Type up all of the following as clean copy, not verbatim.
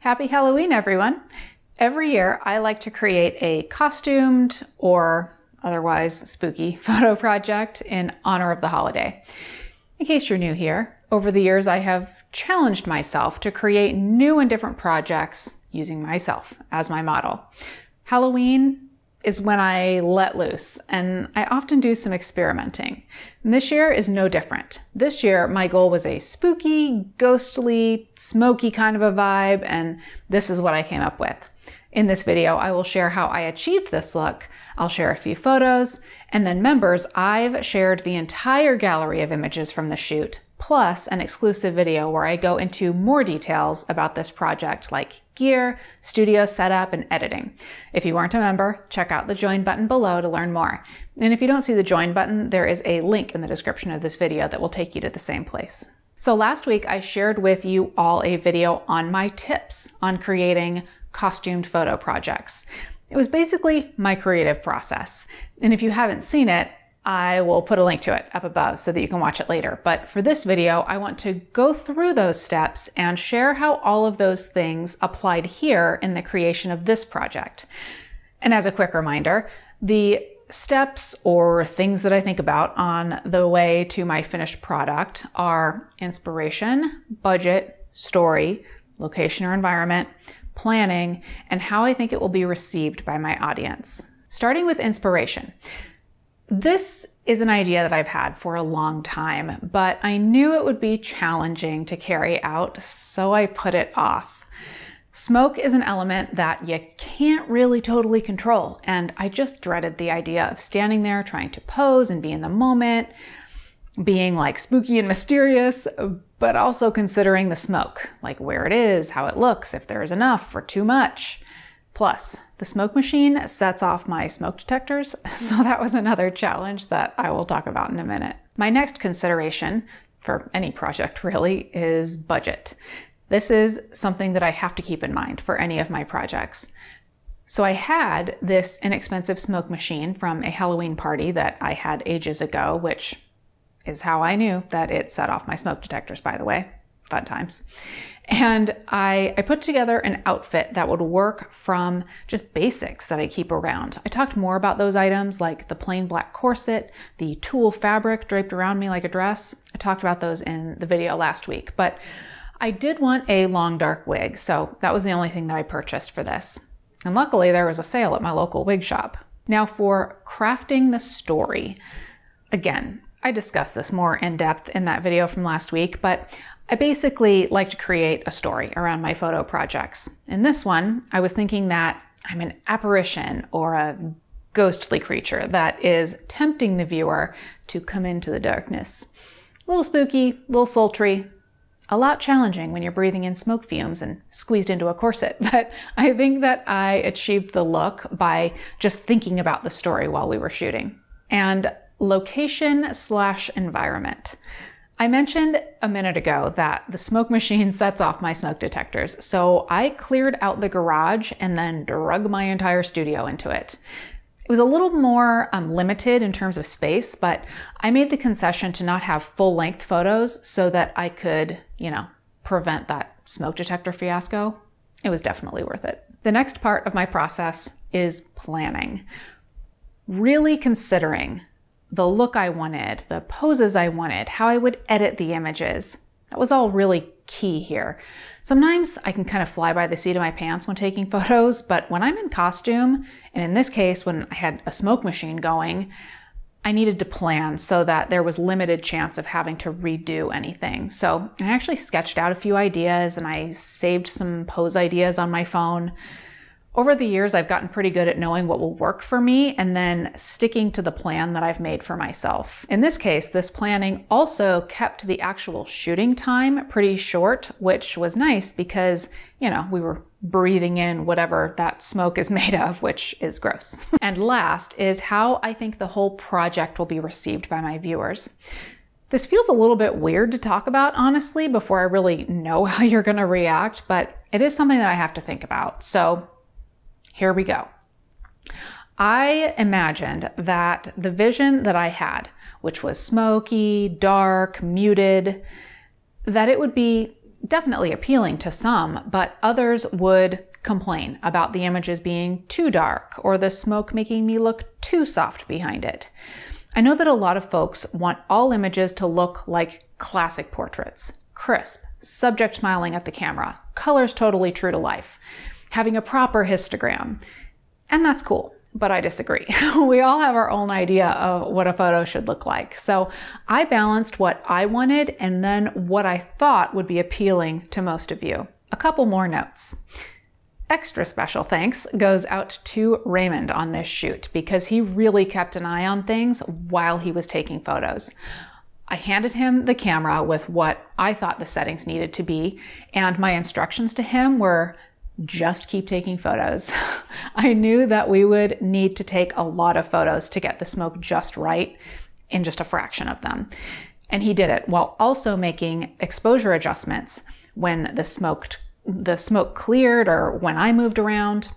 Happy Halloween, everyone! Every year, I like to create a costumed or otherwise spooky photo project in honor of the holiday. In case you're new here, over the years I have challenged myself to create new and different projects using myself as my model. Halloween is when I let loose, and I often do some experimenting. And this year is no different. This year, my goal was a spooky, ghostly, smoky kind of a vibe, and this is what I came up with. In this video, I will share how I achieved this look. I'll share a few photos, and then members, I've shared the entire gallery of images from the shoot, plus an exclusive video where I go into more details about this project, like gear, studio setup, and editing. If you aren't a member, check out the join button below to learn more. And if you don't see the join button, there is a link in the description of this video that will take you to the same place. So last week, I shared with you all a video on my tips on creating costumed photo projects. It was basically my creative process. And if you haven't seen it, I will put a link to it up above so that you can watch it later. But for this video, I want to go through those steps and share how all of those things applied here in the creation of this project. And as a quick reminder, the steps or things that I think about on the way to my finished product are inspiration, budget, story, location or environment, planning, and how I think it will be received by my audience. Starting with inspiration. This is an idea that I've had for a long time, but I knew it would be challenging to carry out, so I put it off. Smoke is an element that you can't really totally control, and I just dreaded the idea of standing there trying to pose and be in the moment, being like spooky and mysterious, but also considering the smoke, like where it is, how it looks, if there's enough or too much. Plus, the smoke machine sets off my smoke detectors, so that was another challenge that I will talk about in a minute. My next consideration, for any project really, is budget. This is something that I have to keep in mind for any of my projects. So I had this inexpensive smoke machine from a Halloween party that I had ages ago, which is how I knew that it set off my smoke detectors, by the way. Fun times. And I put together an outfit that would work from just basics that I keep around. I talked more about those items like the plain black corset, the tulle fabric draped around me like a dress. I talked about those in the video last week, but I did want a long dark wig, so that was the only thing that I purchased for this. And luckily there was a sale at my local wig shop. Now for crafting the story. Again, I discussed this more in depth in that video from last week, but I basically like to create a story around my photo projects. In this one, I was thinking that I'm an apparition or a ghostly creature that is tempting the viewer to come into the darkness. A little spooky, a little sultry, a lot challenging when you're breathing in smoke fumes and squeezed into a corset, but I think that I achieved the look by just thinking about the story while we were shooting. And location/environment. I mentioned a minute ago that the smoke machine sets off my smoke detectors, so I cleared out the garage and then drug my entire studio into it. It was a little more limited in terms of space, but I made the concession to not have full-length photos so that I could, prevent that smoke detector fiasco. It was definitely worth it. The next part of my process is planning. Really considering the look I wanted, the poses I wanted, how I would edit the images. That was all really key here. Sometimes I can kind of fly by the seat of my pants when taking photos, but when I'm in costume, and in this case, when I had a smoke machine going, I needed to plan so that there was limited chance of having to redo anything. So I actually sketched out a few ideas and I saved some pose ideas on my phone. Over the years, I've gotten pretty good at knowing what will work for me and then sticking to the plan that I've made for myself. In this case, this planning also kept the actual shooting time pretty short, which was nice because, we were breathing in whatever that smoke is made of, which is gross. And last is how I think the whole project will be received by my viewers. This feels a little bit weird to talk about, honestly, before I really know how you're going to react, but it is something that I have to think about. So here we go. I imagined that the vision that I had, which was smoky, dark, muted, that it would be definitely appealing to some, but others would complain about the images being too dark or the smoke making me look too soft behind it. I know that a lot of folks want all images to look like classic portraits, crisp, subject smiling at the camera, colors totally true to life, having a proper histogram. And that's cool, but I disagree. We all have our own idea of what a photo should look like. So I balanced what I wanted and then what I thought would be appealing to most of you. A couple more notes. Extra special thanks goes out to Raymond on this shoot because he really kept an eye on things while he was taking photos. I handed him the camera with what I thought the settings needed to be, and my instructions to him were just keep taking photos. I knew that we would need to take a lot of photos to get the smoke just right in just a fraction of them. And he did it while also making exposure adjustments when the smoke cleared or when I moved around.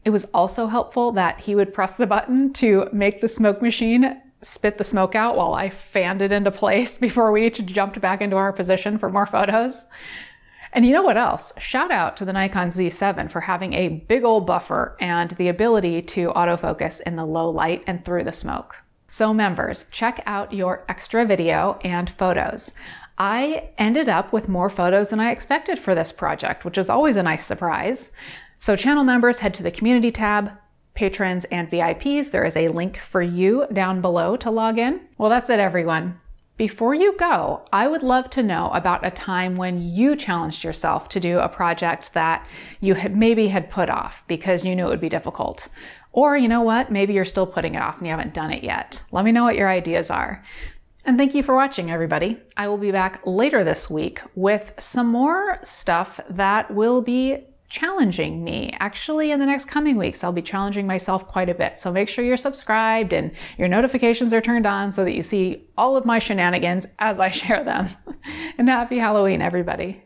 It was also helpful that he would press the button to make the smoke machine spit the smoke out while I fanned it into place before we each jumped back into our position for more photos. And you know what else? Shout out to the Nikon Z7 for having a big old buffer and the ability to autofocus in the low light and through the smoke. So members, check out your extra video and photos. I ended up with more photos than I expected for this project, which is always a nice surprise. So channel members, head to the community tab. Patrons and VIPs, there is a link for you down below to log in. Well, that's it, everyone. Before you go, I would love to know about a time when you challenged yourself to do a project that you maybe had put off because you knew it would be difficult. Or you know what, maybe you're still putting it off and you haven't done it yet. Let me know what your ideas are. And thank you for watching, everybody. I will be back later this week with some more stuff that will be challenging me. Actually, in the next coming weeks, I'll be challenging myself quite a bit. So make sure you're subscribed and your notifications are turned on so that you see all of my shenanigans as I share them. And happy Halloween, everybody.